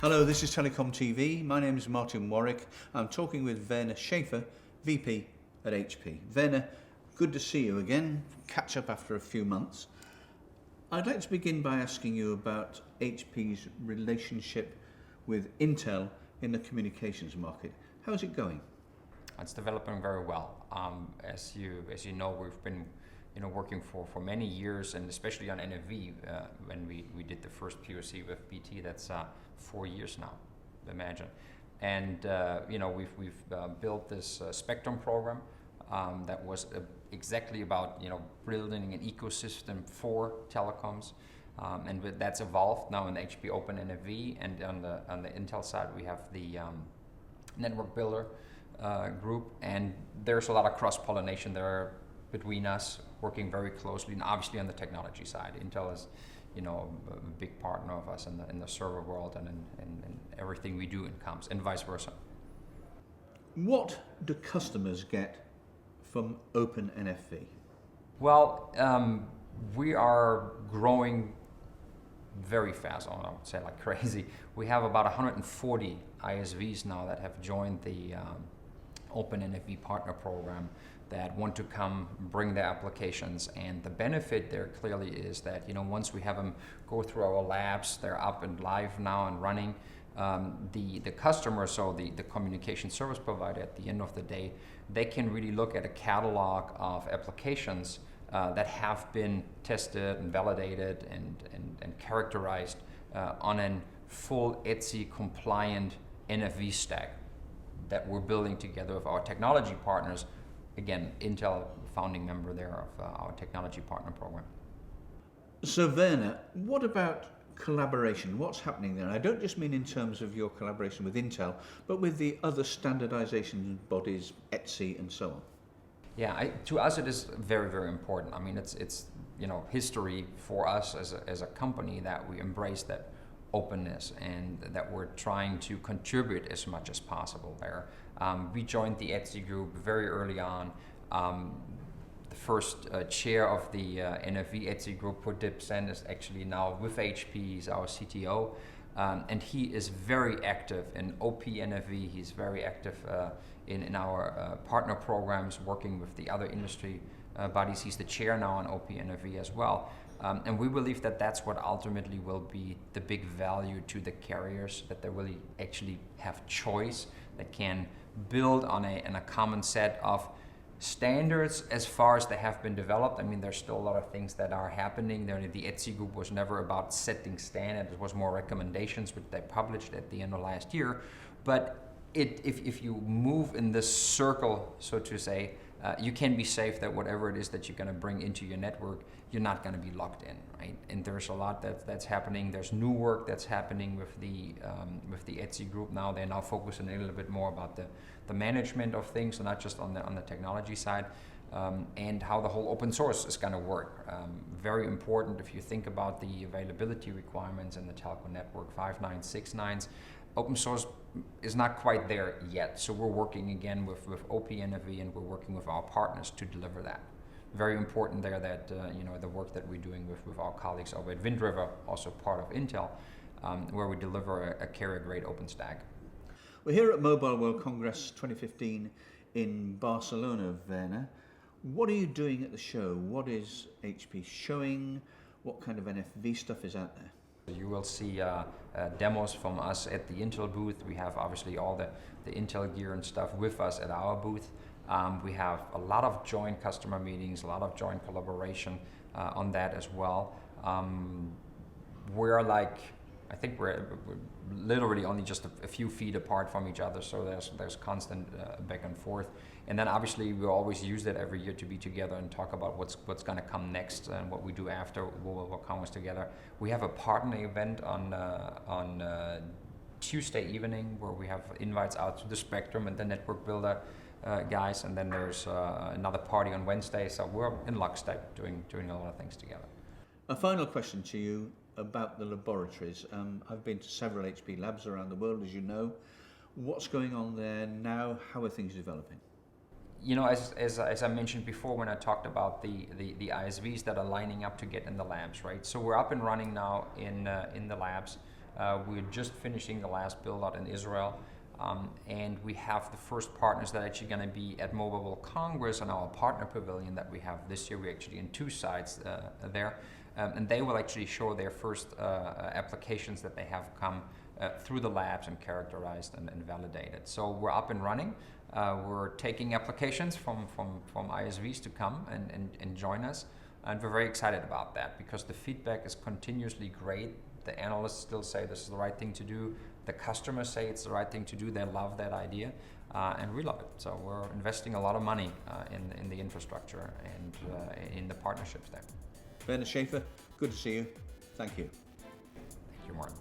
Hello, this is TelecomTV. My name is Martyn Warwick. I'm talking with Werner, VP at HP. Werner, good to see you again. Catch up after a few months. I'd like to begin by asking you about HP's relationship with Intel in the communications market. How's it going? It's developing very well. As you know, we've been working for many years, and especially on NFV when we did the first POC with BT. That's 4 years now, imagine. And we've built this Spectrum program that was exactly about building an ecosystem for telecoms, and that's evolved now in HP OpenNFV, and on the Intel side we have the network builder group, and there's a lot of cross-pollination there between us, working very closely, and obviously on the technology side. Intel is a big partner of us in the server world and in everything we do in comms, and vice versa. What do customers get from OpenNFV? Well, we are growing very fast, I would say like crazy. We have about 140 ISVs now that have joined the OpenNFV partner program that want to come bring their applications, and the benefit there clearly is that once we have them go through our labs, they're up and live now and running. The customer, so the communication service provider, at the end of the day, they can really look at a catalog of applications that have been tested and validated and characterized on a full ETSI compliant NFV stack that we're building together with our technology partners. Again, Intel, founding member there of our technology partner program. So Werner, what about collaboration? What's happening there? I don't just mean in terms of your collaboration with Intel, but with the other standardization bodies, ETSI and so on. Yeah, to us it is very, very important. I mean, it's history for us as a company that we embrace that openness and that we're trying to contribute as much as possible there. We joined the ETSI group very early on. The first chair of the NFV ETSI group, Pudip Sen, is actually now with HP. He's our CTO, and he is very active in OPNFV. He's very active in our partner programs, working with the other industry bodies. He's the chair now on OPNFV as well. And we believe that that's what ultimately will be the big value to the carriers, that they really actually have choice, that can build on a common set of standards as far as they have been developed. I mean, there's still a lot of things that are happening. The ETSI group was never about setting standards. It was more recommendations, which they published at the end of last year. But if you move in this circle, so to say, you can be safe that whatever it is that you're going to bring into your network, you're not going to be locked in, right? And there's a lot that's happening. There's new work that's happening with the ETSI group now. They're now focusing a little bit more about the management of things, and not just on the technology side, and how the whole open source is going to work. Very important if you think about the availability requirements in the telco network, 5 nines, 6 nines. Open source is not quite there yet, so we're working again with OPNFV, and we're working with our partners to deliver that. Very important there that the work that we're doing with our colleagues over at Wind River, also part of Intel, where we deliver a carrier-grade OpenStack. We're here at Mobile World Congress 2015 in Barcelona, Werner. What are you doing at the show? What is HP showing? What kind of NFV stuff is out there? You will see demos from us at the Intel booth. We have obviously all the Intel gear and stuff with us at our booth. We have a lot of joint customer meetings, a lot of joint collaboration on that as well. I think we're literally only just a few feet apart from each other, so there's constant back and forth. And then obviously we always use that every year to be together and talk about what's going to come next and what we do after what comes together. We have a partner event on Tuesday evening where we have invites out to the Spectrum and the network builder guys, and then there's another party on Wednesday. So we're in lockstep doing a lot of things together. A final question to you about the laboratories. I've been to several HP labs around the world, as you know. What's going on there now? How are things developing? As I mentioned before when I talked about the ISVs that are lining up to get in the labs, right? So we're up and running now in the labs. We're just finishing the last build out in Israel. And we have the first partners that are actually going to be at Mobile World Congress and our partner pavilion that we have this year. We're actually in 2 sites there. And they will actually show their first applications that they have come through the labs and characterized and validated. So we're up and running. We're taking applications from ISVs to come and join us. And we're very excited about that because the feedback is continuously great. The analysts still say this is the right thing to do. The customers say it's the right thing to do. They love that idea, and we love it. So we're investing a lot of money in the infrastructure and in the partnerships there. Werner Schaefer, good to see you. Thank you. Thank you, Martyn.